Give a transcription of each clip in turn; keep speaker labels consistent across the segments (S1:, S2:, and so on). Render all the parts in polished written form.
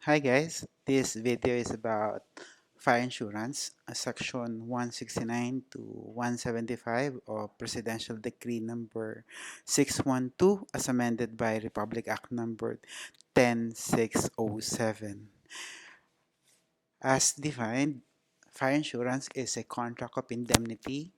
S1: Hi guys, this video is about fire insurance, section 169 to 175 of Presidential Decree number 612 as amended by Republic Act number 10607. As defined, fire insurance is a contract of indemnity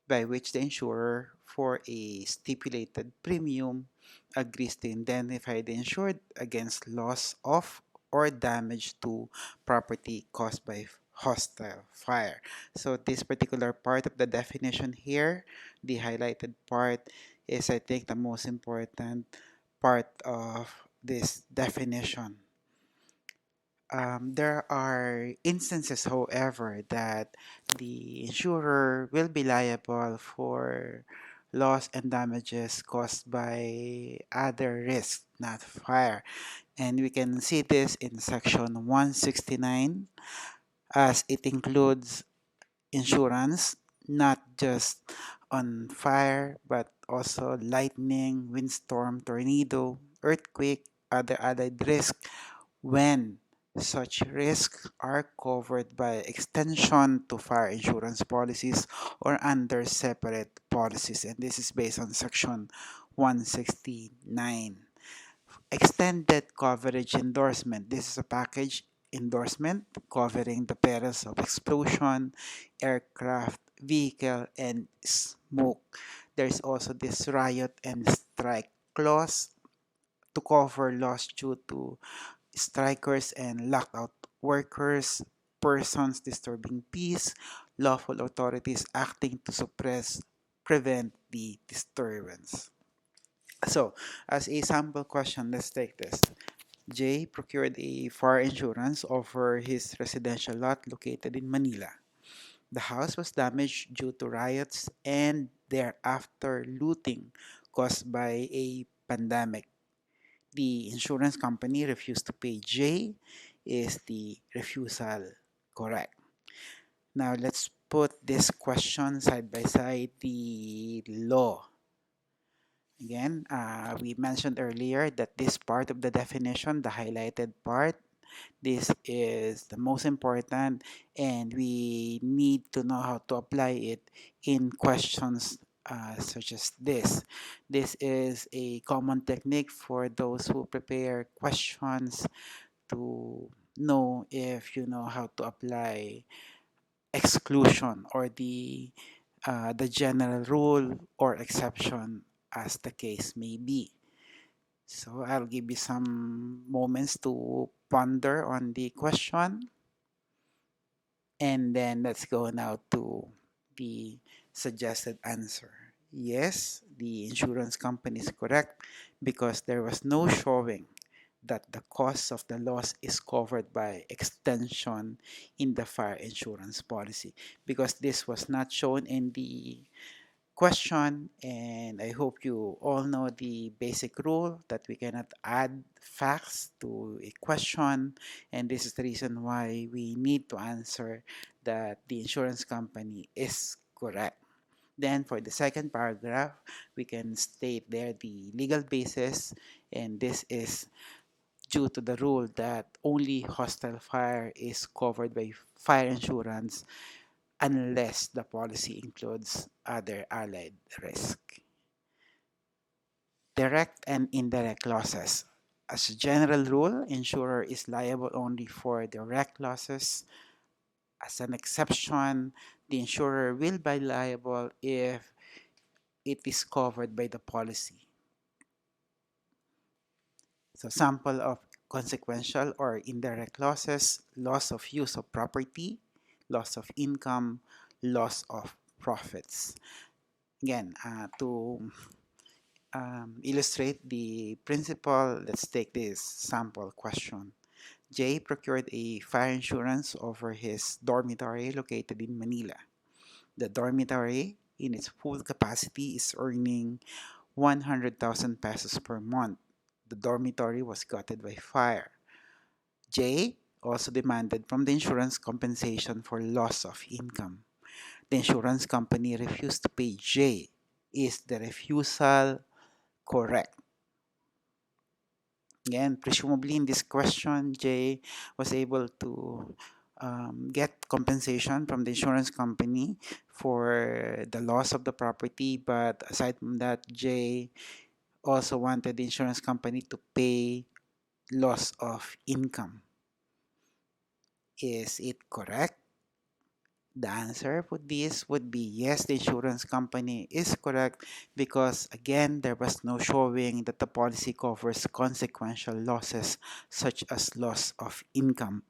S1: by which the insurer, for a stipulated premium, agrees to indemnify the insured against loss of or damage to property caused by hostile fire. So this particular part of the definition here, the highlighted part, is I think the most important part of this definition. There are instances, however, that the insurer will be liable for loss and damages caused by other risks, not fire. And we can see this in section 169 as it includes insurance, not just on fire, but also lightning, windstorm, tornado, earthquake, other allied risk when such risks are covered by extension to fire insurance policies or under separate policies. And this is based on section 169. Extended coverage endorsement. This is a package endorsement covering the perils of explosion, aircraft, vehicle, and smoke. There's also this riot and strike clause to cover loss due to strikers and lockout workers, persons disturbing peace, lawful authorities acting to suppress, prevent the disturbance. So, as a sample question, let's take this. Jay procured a fire insurance over his residential lot located in Manila. The house was damaged due to riots and thereafter looting caused by a pandemic. The insurance company refused to pay J. Is the refusal correct? Now let's put this question side by side the law. Again, we mentioned earlier that this part of the definition, the highlighted part, this is the most important and we need to know how to apply it in questions such as this. This is a common technique for those who prepare questions to know if you know how to apply exclusion or the general rule or exception as the case may be. So I'll give you some moments to ponder on the question. And then let's go now to the suggested answer. Yes, the insurance company is correct because there was no showing that the cost of the loss is covered by extension in the fire insurance policy because this was not shown in the question, and I hope you all know the basic rule that we cannot add facts to a question, and this is the reason why we need to answer that the insurance company is correct. Then for the second paragraph, we can state there the legal basis, and this is due to the rule that only hostile fire is covered by fire insurance unless the policy includes other allied risk. Direct and indirect losses. As a general rule, insurer is liable only for direct losses. As an exception, the insurer will be liable if it is covered by the policy. So sample of consequential or indirect losses: loss of use of property, loss of income, loss of profits. Again, to illustrate the principle, let's take this sample question. Jay procured a fire insurance over his dormitory located in Manila. The dormitory, in its full capacity, is earning 100,000 pesos per month. The dormitory was gutted by fire. Jay also demanded from the insurance compensation for loss of income. The insurance company refused to pay Jay. Is the refusal correct? Again, presumably in this question, Jay was able to get compensation from the insurance company for the loss of the property. But aside from that, Jay also wanted the insurance company to pay loss of income. Is it correct? The answer for this would be yes, the insurance company is correct because again, there was no showing that the policy covers consequential losses such as loss of income.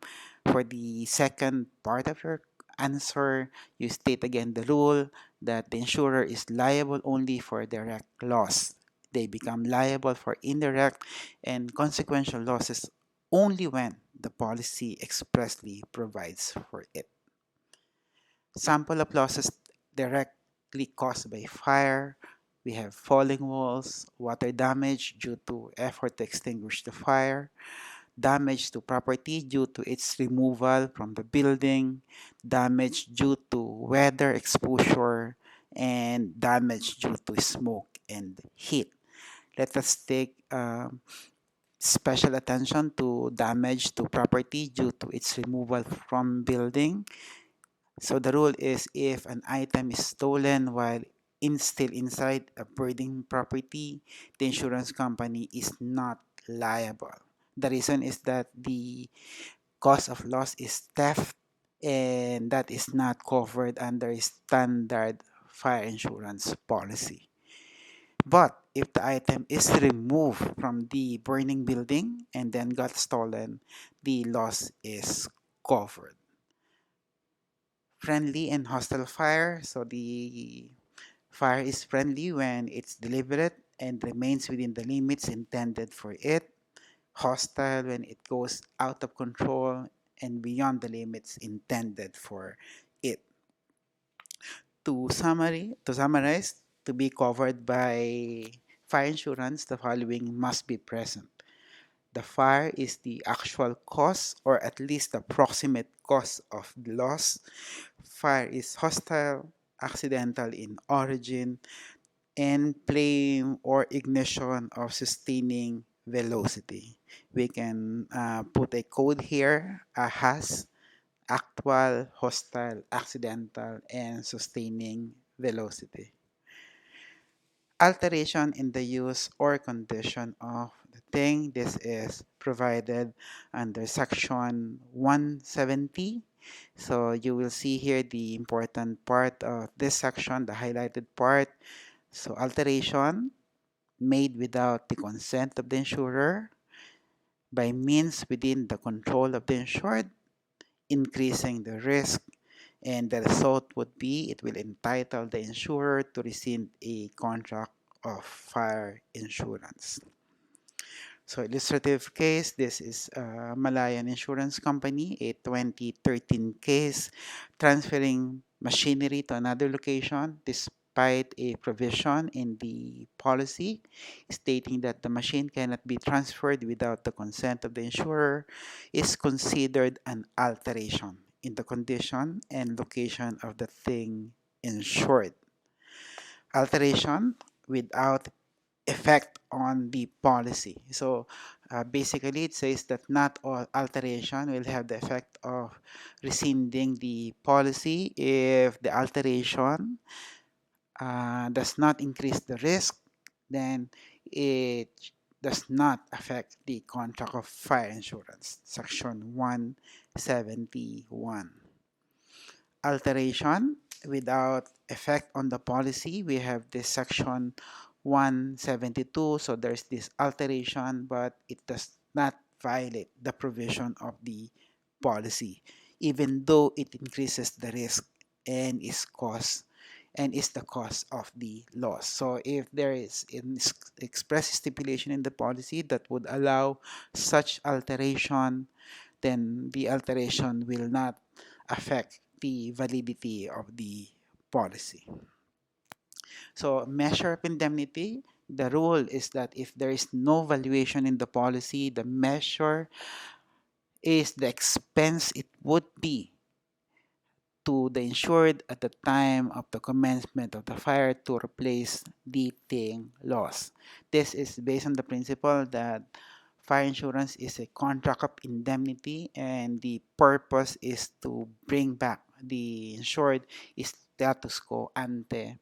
S1: For the second part of your answer, you state again the rule that the insurer is liable only for direct loss. They become liable for indirect and consequential losses only when the policy expressly provides for it. Sample of losses directly caused by fire. We have falling walls, water damage due to effort to extinguish the fire, damage to property due to its removal from the building, damage due to weather exposure, and damage due to smoke and heat. Let us take special attention to damage to property due to its removal from building. So the rule is if an item is stolen while still inside a burning property, the insurance company is not liable. The reason is that the cause of loss is theft and that is not covered under a standard fire insurance policy. But if the item is removed from the burning building and then got stolen, the loss is covered. Friendly and hostile fire. So the fire is friendly when it's deliberate and remains within the limits intended for it. Hostile when it goes out of control and beyond the limits intended for it. To summarize, to be covered by fire insurance, the following must be present. The fire is the actual cause or at least the proximate cause of the loss. Fire is hostile, accidental in origin, and flame or ignition of sustaining velocity. We can put a code here, has, actual, hostile, accidental, and sustaining velocity. Alteration in the use or condition of the thing. This is provided under section 170. So you will see here the important part of this section, the highlighted part. So alteration made without the consent of the insurer by means within the control of the insured, increasing the risk, and the result would be it will entitle the insurer to rescind a contract of fire insurance. So illustrative case, this is Malayan Insurance Company, a 2013 case transferring machinery to another location despite a provision in the policy stating that the machine cannot be transferred without the consent of the insurer is considered an alteration in the condition and location of the thing insured. Alteration without effect on the policy. So basically, it says that not all alteration will have the effect of rescinding the policy if the alteration does not increase the risk, then it does not affect the contract of fire insurance, section 171. Alteration without effect on the policy, we have this section 172. So there's this alteration, but it does not violate the provision of the policy, even though it increases the risk and is the cause of the loss. So if there is an express stipulation in the policy that would allow such alteration, then the alteration will not affect the validity of the policy. So measure of indemnity, the rule is that if there is no valuation in the policy, the measure is the expense it would be to the insured at the time of the commencement of the fire to replace the thing lost. This is based on the principle that fire insurance is a contract of indemnity, and the purpose is to bring back the insured status quo ante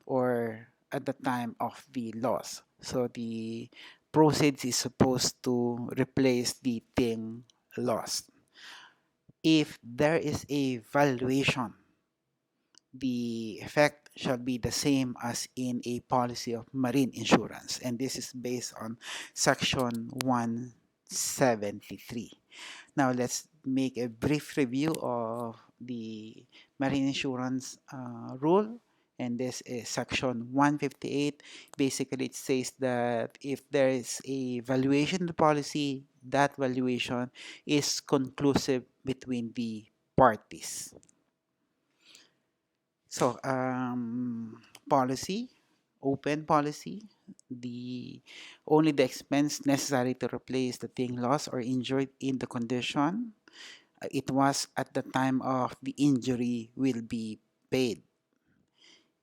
S1: or at the time of the loss. So the proceeds is supposed to replace the thing lost. If there is a valuation, the effect shall be the same as in a policy of marine insurance, and this is based on section 173. Now let's make a brief review of the marine insurance rule, and this is section 158. Basically, it says that if there is a valuation of the policy, that valuation is conclusive between the parties. So, policy, open policy, the only the expense necessary to replace the thing lost or injured in the condition it was at the time of the injury will be paid.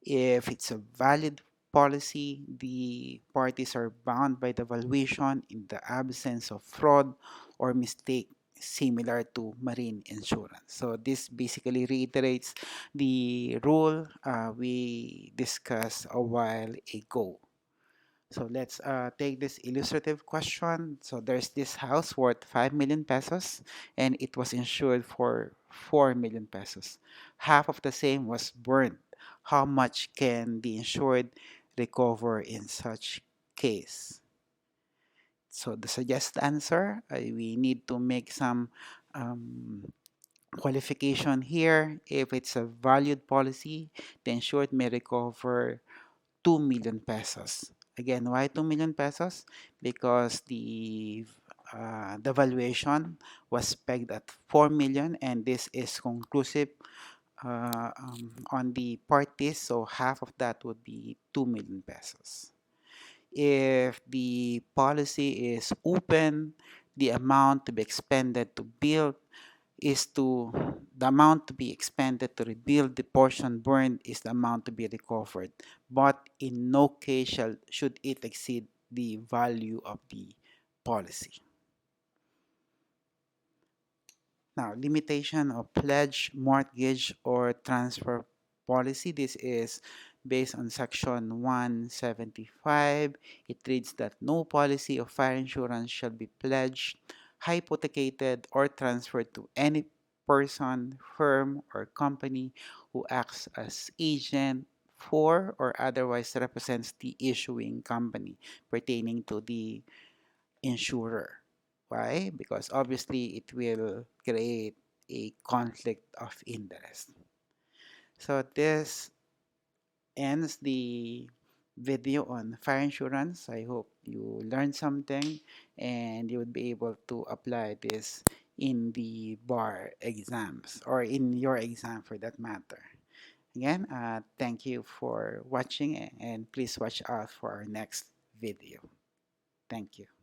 S1: If it's a valid policy, the parties are bound by the valuation in the absence of fraud or mistake similar to marine insurance. So this basically reiterates the rule we discussed a while ago. So let's take this illustrative question. So there's this house worth 5 million pesos and it was insured for 4 million pesos. Half of the same was burned. How much can the insured recover in such case? So the suggested answer, we need to make some um, qualification here. If it's a valued policy, the insured may recover 2 million pesos. Again, why 2 million pesos? Because the valuation was pegged at 4 million and this is conclusive on the parties, so half of that would be 2 million pesos. If the policy is open, the amount to be expended to build is to the amount to be expended to rebuild the portion burned is the amount to be recovered, but in no case should it exceed the value of the policy. Now, limitation of pledge, mortgage, or transfer policy. This is based on section 175. It reads that no policy of fire insurance shall be pledged, hypothecated, or transferred to any person, firm, or company who acts as agent for or otherwise represents the issuing company pertaining to the insurer. Why? Because obviously it will create a conflict of interest. So this ends the video on fire insurance. I hope you learned something and you would be able to apply this in the bar exams or in your exam for that matter. Again, thank you for watching and please watch out for our next video. Thank you.